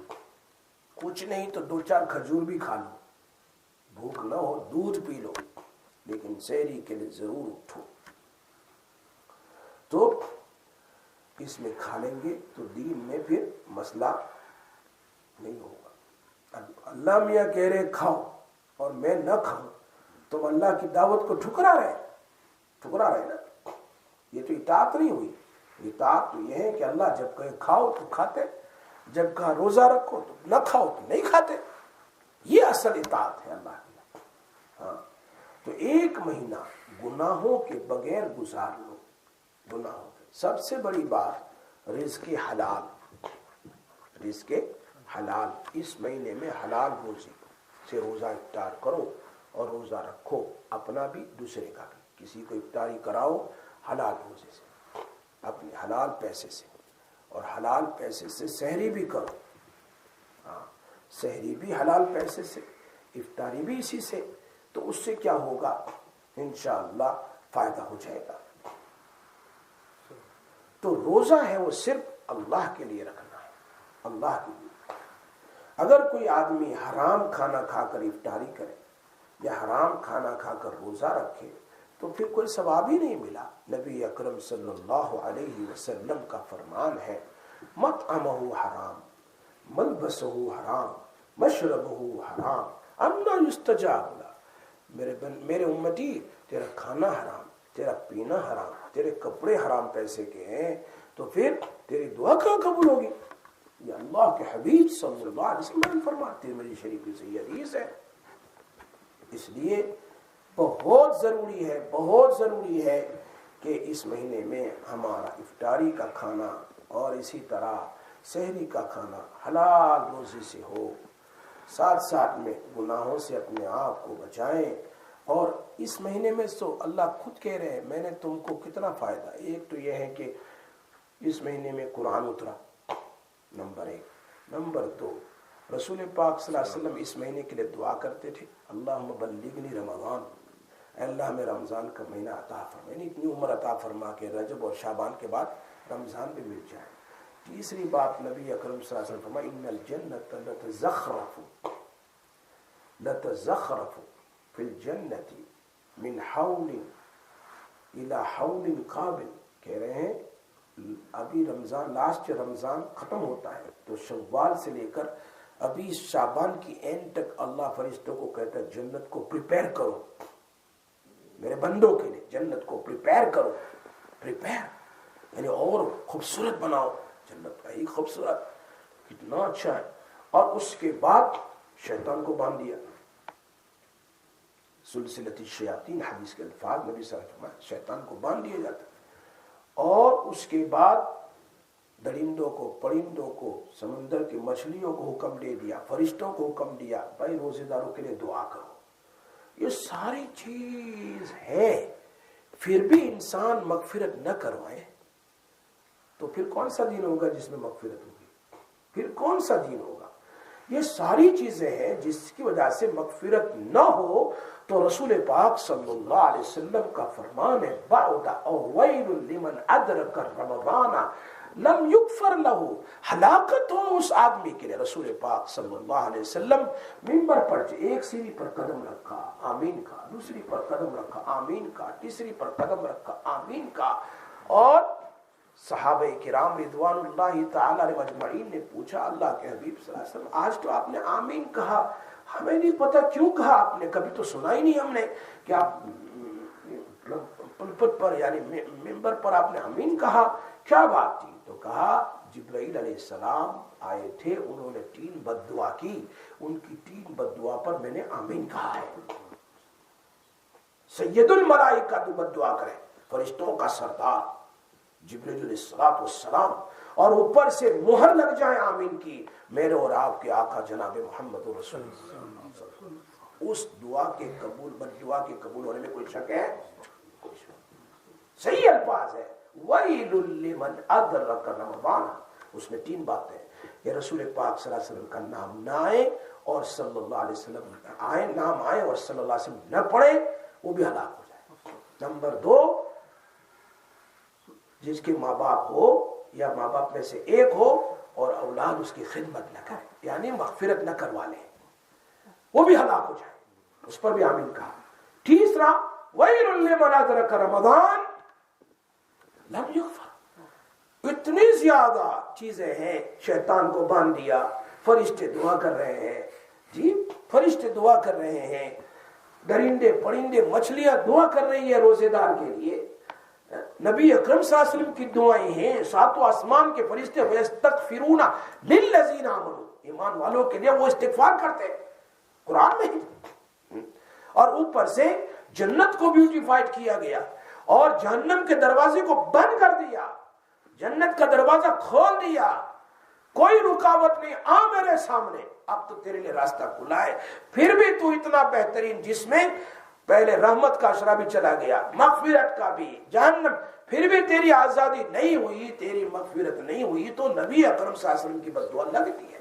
کچھ نہیں تو 2-4 کھجور بھی کھا لو، بھوک نہ ہو دودھ پی لو، لیکن سحری کے لیے ضرور اٹھو. تو اس میں کھا لیں گے تو دین میں پھر مسئلہ نہیں ہوگا. اب اللہ میاں کہہ رہے کھاؤ اور میں نہ کھاؤں، تم اللہ کی دعوت کو ٹھکرا رہے نا. یہ تو اطاعت نہیں ہوئی. اطاعت تو یہ ہے کہ اللہ جب کہے کھاؤ تو کھاتے، جب کہا روزہ رکھو تو نہ کھاؤ تو نہیں کھاتے. یہ اصل اطاعت ہے اللہ کی. ہاں تو 1 مہینہ گناہوں کے بغیر گزار لو. گناہوں کے سب سے بڑی بات رزق حلال. اس مہینے میں حلال روزی سے روزہ افطار کرو اور روزہ رکھو، اپنا بھی دوسرے کا بھی. کسی کو افطاری کراؤ حلال روزے سے، اپنے حلال پیسے سے، اور حلال پیسے سے سحری بھی کرو. ہاں سحری بھی حلال پیسے سے، افطاری بھی اسی سے. تو اس سے کیا ہوگا؟ انشاءاللہ فائدہ ہو جائے گا. تو روزہ ہے وہ صرف اللہ کے لیے رکھنا ہے، اللہ کے لیے. اگر کوئی آدمی حرام کھانا کھا کر افطاری کرے یا حرام کھانا کھا کر روزہ رکھے تو پھر کوئی ثواب ہی نہیں ملا. نبی اکرم صلی اللہ علیہ وسلم کا فرمان ہے مطعمہ حرام، ملبسہ حرام، مشربہ حرام انا یستجاب لہ، میرے امتی تیرا کھانا حرام، تیرا پینا حرام، تیرے کپڑے حرام پیسے کے ہیں، تو پھر تیری دعا کہاں قبول ہوگی؟ یہ اللہ کے حبیب صلی اللہ علیہ وسلم فرماتے ہیں، میری شریف کی صحیح حدیث ہے۔ اس لیے بہت ضروری ہے کہ اس مہینے میں ہمارا افطاری کا کھانا اور اسی طرح سحری کا کھانا حلال روزی سے ہو، ساتھ میں گناہوں سے اپنے آپ کو بچائیں۔ اور اس مہینے میں سو اللہ خود کہہ رہے ہیں میں نے تم کو کتنا فائدہ، ایک تو یہ ہے کہ اس مہینے میں قرآن اترا، نمبر 1، نمبر 2 رسول پاک صلی اللہ علیہ وسلم اس مہینے کے لیے دعا کرتے تھے، اللہم بلغنی رمضان، اے اللہ میں رمضان کا مہینہ عطا فرما، یعنی اتنی عمر عطا فرما کہ رجب اور شعبان کے بعد رمضان بھی مل جائے۔ تیسری بات نبی اکرم صلی اللہ علیہ وسلم فرمایا ان الجنت لتزخرف فی الجنت من حول الى حول قابل، کہہ رہے ہیں ابھی رمضان، لاسٹ رمضان ختم ہوتا ہے تو شوال سے لے کر ابھی شعبان کی اینڈ تک اللہ فرشتوں کو کہتا ہے جنت کو پریپیئر کرو میرے بندوں کے لیے، جنت کو پریپیئر کرو، یعنی اور خوبصورت بناؤ جنت کا ہی خوبصورت، کتنا اچھا ہے۔ اور اس کے بعد شیطان کو باندھ دیا، سلسلۃ الشیاطین حدیث کے الفاظ نبی صلی اللہ علیہ وسلم، شیطان کو باندھ دیا جاتا ہے۔ اور اس کے بعد درندوں کو، پرندوں کو، سمندر کی مچھلیوں کو حکم دے دیا، فرشتوں کو حکم دیا بھائی روزے داروں کے لیے دعا کرو۔ یہ ساری چیز ہے، پھر بھی انسان مغفرت نہ کروائے تو پھر کون سا دین ہوگا جس میں مغفرت ہوگی؟ پھر کون سا دین ہوگا؟ یہ ساری چیزیں ہیں جس کی وجہ سے مغفرت نہ ہو تو رسول پاک صلی اللہ علیہ وسلم کا فرمان ہے بعد او ویل لمن ادرک رمضان لم یغفر له، ہلاکت ہو اس آدمی کے لیے۔ رسول پاک صلی اللہ علیہ وسلم منبر پر ایک سیڑھی پر قدم رکھا آمین کا، دوسری پر قدم رکھا آمین کا، تیسری پر قدم رکھا آمین کا، اور صحابہ کرام رضوان اللہ تعالی علیہ مجمعین نے پوچھا اللہ کے حبیب صلی اللہ علیہ وسلم آج تو آپ نے آمین کہا، ہمیں نہیں پتا کیوں کہا آپ نے، کبھی تو سنا ہی نہیں ہم نے کہ آپ پلپٹ پر یعنی ممبر پر آپ نے آمین کہا، کیا بات تھی؟ تو کہا جبرائیل علیہ السلام آئے تھے، انہوں نے 3 بد دعا کی، ان کی 3 بد دعا پر میں نے آمین کہا ہے۔ سید الملائکہ تو بد دعا کرے، فرشتوں کا سردار جبرائیل علیہ السلام، اور اوپر سے مہر لگ جائے آمین کی، میرے اور آپ کے آقا جناب محمد رسول اللہ، اس دعا کے قبول، بد دعا کے قبول ہونے میں کوئی شک ہے؟ کوئی شک۔ صحیح الفاظ ہے وَيْلٌ لِّمَنْ أَدْرَكَ رَمَضَانَ، اس میں 3 باتیں کہ رسول پاک صلی اللہ علیہ وسلم کا نام نہ آئے اور صلی اللہ علیہ وسلم آئے، نام آئے اور صلی اللہ علیہ وسلم نہ پڑھے، وہ بھی ہلاک ہو جائے۔ نمبر 2، جس کے ماں باپ ہو یا ماں باپ میں سے ایک ہو اور اولاد اس کی خدمت نہ کرے یعنی مغفرت نہ کروا لے، وہ بھی ہلاک ہو جائے، اس پر بھی آمین کہا۔ تیسرا وَيْلٌ لِّمَنْ أَدْرَكَ رَمَضَانَ لم یغفر۔ اتنی زیادہ چیزیں ہیں، شیطان کو باندھ دیا، فرشتے دعا کر رہے ہیں، جی فرشتے دعا کر رہے ہیں، درندے پرندے مچھلیاں دعا کر رہی ہے روزے دار کے لیے، نبی اکرم صلی اللہ علیہ وسلم کی دعائیں ہیں، 7 آسمان کے فرشتے وَيَسْتَغْفِرُونَ لِلَّذِينَ آمَنُوا، ایمان والوں کے لیے وہ استغفار کرتے ہیں قرآن میں، اور اوپر سے جنت کو بیوٹیفائڈ کیا گیا اور جہنم کے دروازے کو بند کر دیا، جنت کا دروازہ کھول دیا، کوئی رکاوٹ نہیں، آ میرے سامنے، اب تو تیرے لیے راستہ کھلا ہے، پھر بھی تو اتنا بہترین جس میں پہلے رحمت کا اشرا بھی چلا گیا، مغفرت کا بھی، جہنم، پھر بھی تیری آزادی نہیں ہوئی، تیری مغفرت نہیں ہوئی، تو نبی اکرم صلی اللہ علیہ وسلم کی بد دعا لگتی ہے۔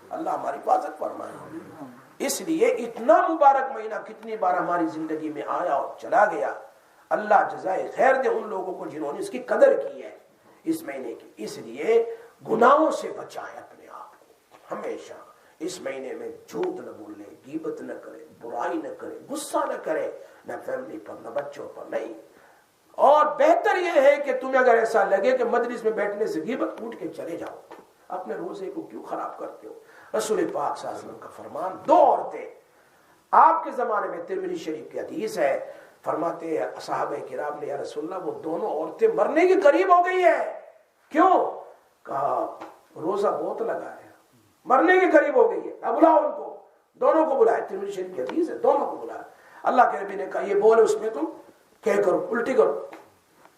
اللہ ہماری حفاظت فرمائے۔ اس لیے اتنا مبارک مہینہ کتنی بار ہماری زندگی میں آیا اور چلا گیا، اللہ جزائے خیر دے ان لوگوں کو جنہوں نے اس کی قدر کی ہے اس مہینے کی۔ اس لیے گناہوں سے بچائیں اپنے آپ کو ہمیشہ، اس مہینے میں جھوٹ نہ بولے، غیبت نہ کرے، برائی نہ کرے، غصہ نہ کرے، نہ فیملی پر نہ بچوں پر، نہیں۔ اور بہتر یہ ہے کہ تمہیں اگر ایسا لگے کہ مجلس میں بیٹھنے سے غیبت اٹھ کے چلے جاؤ، اپنے روزے کو کیوں خراب کرتے ہو؟ رسول پاک صلی اللہ علیہ وسلم کا فرمان، دو عورتیں آپ کے زمانے میں، ترمذی شریف کی حدیث ہے، فرماتے ہیں صحابہ کرام نے یا رسول اللہ وہ دونوں عورتیں مرنے کے قریب ہو گئی ہے، کیوں؟ کہا روزہ بہت لگا ہے، مرنے کے قریب ہو گئی ہے، اب بلاؤ ان کو، دونوں کو بلایا، ترمذی شریف کی حدیث ہے، دونوں کو بلایا۔ اللہ کے نبی نے کہا یہ بول اس میں تم کہہ کرو، الٹی کرو،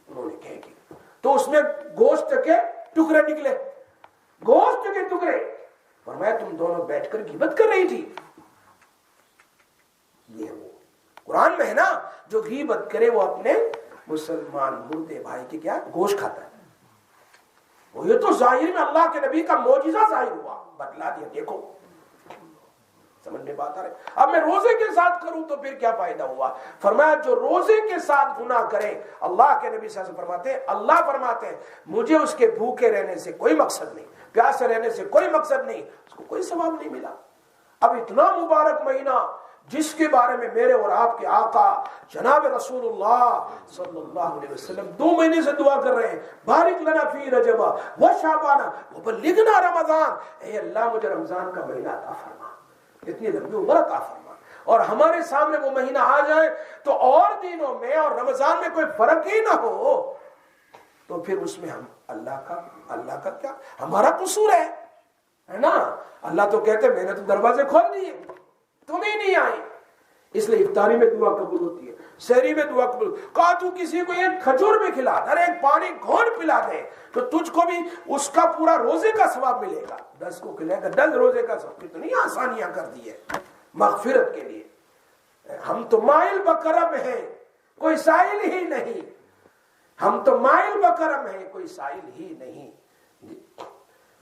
انہوں نے کہہ کی تو اس میں گوشت کے ٹکڑے نکلے، گوشت کے ٹکڑے، فرمایا تم دونوں بیٹھ کر غیبت کر رہی تھی۔ یہ وہ قرآن میں ہے نا، جو غیبت کرے وہ اپنے مسلمان مردے بھائی کی کیا گوشت کھاتا ہے۔ وہ یہ تو ظاہر میں اللہ کے نبی کا معجزہ ظاہر ہوا، بتلا دیا، دیکھو سمجھ میں بات آ رہی۔ اب میں روزے کے ساتھ کروں تو پھر کیا فائدہ ہوا؟ فرمایا جو روزے کے ساتھ گناہ کرے، اللہ کے نبی صلی اللہ علیہ وسلم فرماتے ہیں، اللہ فرماتے ہیں مجھے اس کے بھوکے رہنے سے کوئی مقصد نہیں، پیاسے رہنے سے کوئی مقصد نہیں، اس کو کوئی ثواب نہیں ملا۔ اب اتنا مبارک مہینہ جس کے بارے میں میرے اور آپ کے آقا جناب رسول اللہ صلی اللہ علیہ وسلم 2 مہینے سے دعا کر رہے ہیں، بارک لنا فی رجب و شعبان وبلغنا رمضان، اے اللہ مجھے رمضان کا مہینہ عطا فرما، اتنی لمبی عمر عطا فرما، اور ہمارے سامنے وہ مہینہ آ جائے تو اور دنوں میں اور رمضان میں کوئی فرق ہی نہ ہو، تو پھر اس میں ہم اللہ کا کیا ہمارا قصور ہے نا؟ اللہ تو کہتے میں نے تو دروازے کھول دیے، تم ہی نہیں آئی۔ اس لیے افطاری میں دعا قبول ہوتی ہے، سحری میں دعا قبول، کہا تو کسی کو ایک کھجور میں کھلا دے، ایک پانی گھونٹ پلا دے تو تجھ کو بھی اس کا پورا روزے کا ثواب ملے گا، 10 کو کھلائے گا 10 روزے کا ثواب۔ کتنی آسانیاں کر دی ہے مغفرت کے لیے۔ ہم تو مائل بکرم ہیں، کوئی سائل ہی نہیں، ہم تو مائل بکرم ہیں، کوئی سائل ہی نہیں۔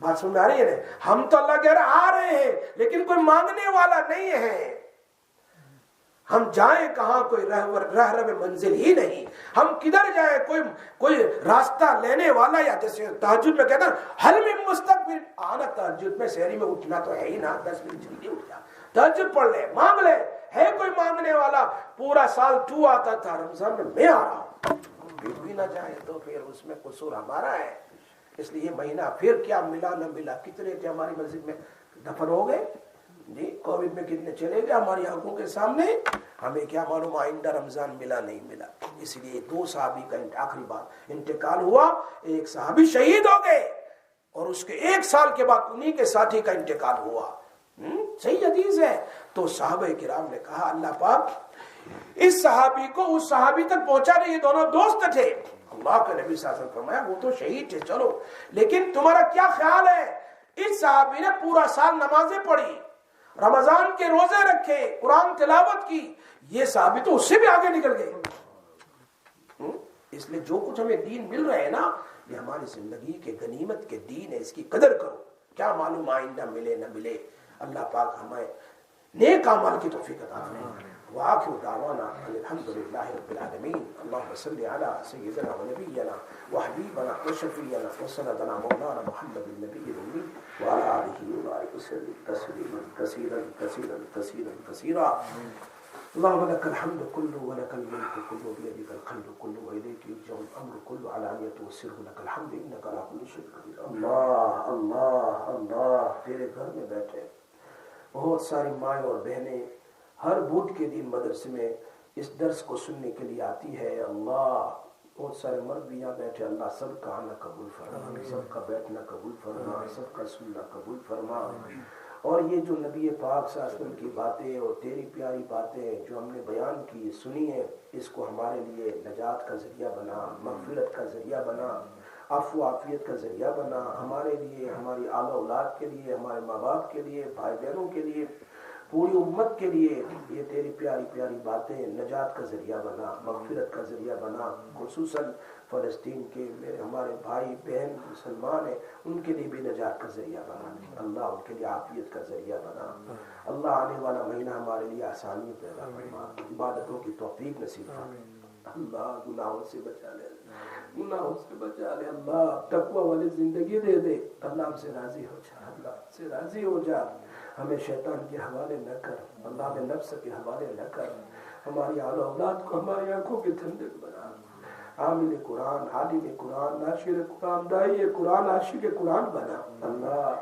بات سمجھ میں آ رہی ہے نا؟ ہم تو اللہ کہہ رہے آ رہے ہیں لیکن کوئی مانگنے والا نہیں ہے، ہم جائیں کہاں، کوئی رہ منزل ہی نہیں، ہم کدھر جائیں، کوئی راستہ لینے والا، یا جیسے تہجد میں کہتا ہے حل من مستقبل، آنا تہجد میں سحری میں اٹھنا تو ہے ہی نا، 10 منٹ جلدی اٹھ جا، تہجد پڑھ لے، مانگ لے، ہے کوئی مانگنے والا؟ پورا سال تو آتا تھا، رمضان میں آ رہا ہوں، پھر بھی نہ جائے تو پھر اس میں قصور ہمارا ہے۔ اس لیے مہینہ پھر کیا ملا نہ ملا، کتنے تھے ہماری مسجد میں دفن ہو گئے جی، کووڈ میں کتنے چلے گئے ہماری آنکھوں کے سامنے، ہمیں کیا معلوم آئندہ رمضان ملا نہیں ملا۔ اس لیے 2 صحابی کا آخری بار انتقال ہوا، ایک صحابی شہید ہو گئے اور اس کے 1 سال کے بعد انہی کے ساتھی کا انتقال ہوا، صحیح حدیث ہے۔ تو صحابہ کرام نے کہا اللہ پاک اس صحابی کو اس صحابی تک پہنچا دے، یہ دونوں دوست تھے۔ اللہ کے نبی صلی اللہ علیہ وسلم فرمایا وہ تو شہید تھے، چلو لیکن تمہارا کیا خیال ہے؟ اس صحابی نے پورا سال نمازیں پڑھی، رمضان کے روزے رکھے، قرآن تلاوت کی، یہ صحابی تو اس سے بھی آگے نکل گئے۔ اس لیے جو کچھ ہمیں دین مل رہے ہیں نا، یہ ہماری زندگی کے غنیمت کے دین ہے، اس کی قدر کرو، کیا معلوم آئندہ ملے نہ ملے۔ اللہ پاک ہمیں نیک اعمال کی توفیق عطا فرمائے۔ وآخر دعوانا الحمد للہ رب العالمین۔ اللهم صل على سيدنا ونبينا وحبيبنا وشفيعنا وسندنا مولانا محمد النبي الأمي وعلى آله وبارك وسلم تسليما كثيرا كثيرا كثيرا كثيرا۔ اللهم لك الحمد كله ولك الملك كله بيدك الخير كله وإليك يرجع الأمر كله علانيته وسره لك الحمد إنك على كل شيء قدير۔ اللہ اللہ اللہ، تیرے گھر میں بیٹھے بہت ساری مائیں اور بہنیں ہر بدھ کے دن مدرسے میں اس درس کو سننے کے لیے آتی ہے، اللہ بہت سارے مرد بھی یہاں بیٹھے، اللہ سب کا آنا قبول فرما، سب کا بیٹھنا قبول فرما، سب کا سننا قبول فرما۔ اور یہ جو نبی پاک صلی اللہ علیہ وسلم کی باتیں اور تیری پیاری باتیں جو ہم نے بیان کی سنی ہے، اس کو ہمارے لیے نجات کا ذریعہ بنا، مغفرت کا ذریعہ بنا، عفو عافیت کا ذریعہ بنا، ہمارے لیے، ہماری اعلیٰ اولاد کے لیے، ہمارے ماں باپ کے لیے، بھائی بہنوں کے لیے، پوری امت کے لیے یہ تیری پیاری پیاری باتیں نجات کا ذریعہ بنا، مغفرت کا ذریعہ بنا۔ خصوصاً فلسطین کے میرے ہمارے بھائی بہن مسلمان ہیں، ان کے لیے بھی نجات کا ذریعہ بنا، اللہ ان کے لیے عافیت کا ذریعہ بنا۔ اللہ آنے والا مہینہ ہمارے لیے آسانی پیدا فرما، عبادتوں کی توفیق نصیب فرما، اللہ گناہوں سے بچا لے، گناہوں سے بچا لے، اللہ تقوی والی زندگی دے دے، اللہ ہم سے راضی ہو جا، اللہ سے راضی ہو جا، ہمیں شیطان کے حوالے نہ کر، اللہ ہمیں نفس کے حوالے نہ کر، ہماری اولاد کو ہماری آنکھوں کے ٹھنڈک بنا، عامل قرآن، عالم قرآن، ناشر قرآن، داعی قرآن، عاشق قرآن بنا۔ اللہ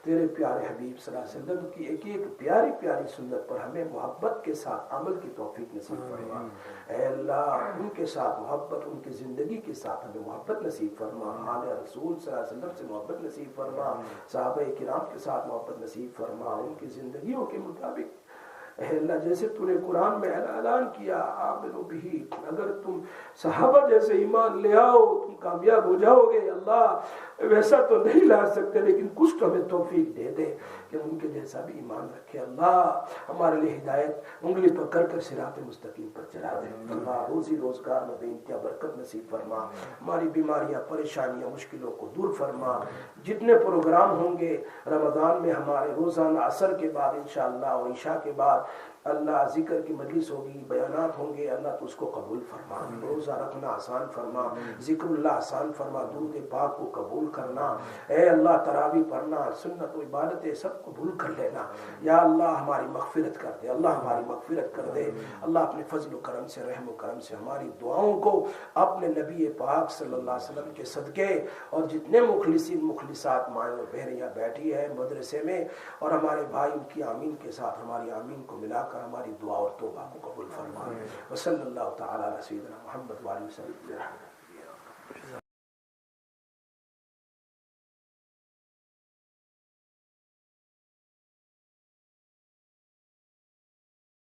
تیرے پیارے حبیب صلی اللہ علیہ وسلم کی ایک ایک پیاری پیاری سنت پر ہمیں محبت کے ساتھ عمل کی توفیق نصیب فرما۔ اے اللہ ان کے ساتھ محبت، ان کی زندگی کے ساتھ ہمیں محبت نصیب فرما۔ آل رسول صلی اللہ علیہ وسلم سے محبت نصیب فرما، صحابہ کرام کے ساتھ محبت نصیب فرما، ان کی زندگیوں کے مطابق اے اللہ جیسے تو نے قرآن میں اعلان کیا آمنو بھی، اگر تم صحابہ جیسے ایمان لے آؤ تم کامیاب ہو جاؤ گے۔ اللہ ویسا تو نہیں لا سکتے لیکن کچھ تو ہمیں توفیق دے دے کہ ان کے جیسا بھی ایمان رکھے۔ اللہ ہمارے لیے ہدایت انگلی پکڑ کر صراط مستقیم پر چلا دے۔ اللہ روزی روزگار میں بے انتہا برکت نصیب فرما، ہماری بیماریاں پریشانیاں مشکلوں کو دور فرما۔ جتنے پروگرام ہوں گے رمضان میں ہمارے روزانہ عصر کے بعد انشاءاللہ اور عشاء کے بعد اللہ ذکر کی مجلس ہوگی، بیانات ہوں گے، اللہ تو اس کو قبول فرما۔ روزہ رکھنا آسان فرما، ذکر اللہ آسان فرما، درود پاک کو قبول کرنا، اے اللہ تراویح پڑھنا، سنت و عبادتیں سب قبول کر لینا۔ یا اللہ ہماری مغفرت کر دے، اللہ ہماری مغفرت کر دے۔ اللہ اپنے فضل و کرم سے، رحم و کرم سے ہماری دعاؤں کو اپنے نبی پاک صلی اللہ علیہ وسلم کے صدقے، اور جتنے مخلصین مخلصات مائیں اور بہنیاں بیٹھی ہیں مدرسے میں اور ہمارے بھائی ان کی آمین کے ساتھ ہماری آمین کو ملا کر ہماری دعا اور توبہ کو قبول فرما۔ وصلی اللہ تعالی علی سیدنا محمد وعلی وسلم۔